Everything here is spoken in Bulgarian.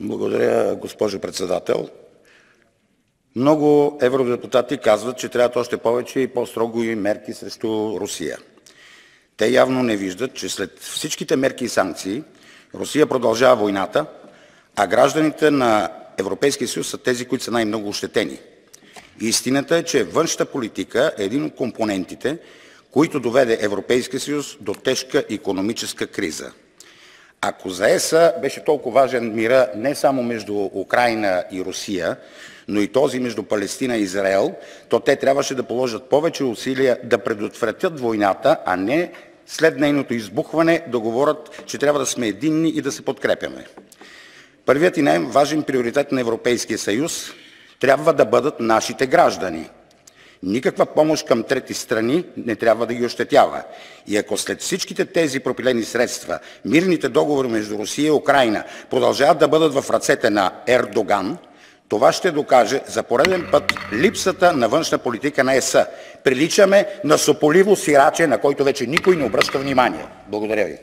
Благодаря, госпожо председател. Много евродепутати казват, че трябват още повече и по-строго мерки срещу Русия. Те явно не виждат, че след всичките мерки и санкции Русия продължава войната, а гражданите на Европейския съюз са тези, които са най-много ощетени. Истината е, че външната политика е един от компонентите, които доведе Европейския съюз до тежка икономическа криза. Ако за ЕС беше толкова важен мира не само между Украйна и Русия, но и този между Палестина и Израел, то те трябваше да положат повече усилия да предотвратят войната, а не след нейното избухване да говорят, че трябва да сме единни и да се подкрепяме. Първият и най-важен приоритет на Европейския съюз трябва да бъдат нашите граждани. Никаква помощ към трети страни не трябва да ги ощетява. И ако след всичките тези пропилени средства мирните договори между Русия и Украйна продължават да бъдат в ръцете на Ердоган, това ще докаже за пореден път липсата на външна политика на ЕС. Приличаме на сополиво сираче, на който вече никой не обръща внимание. Благодаря ви.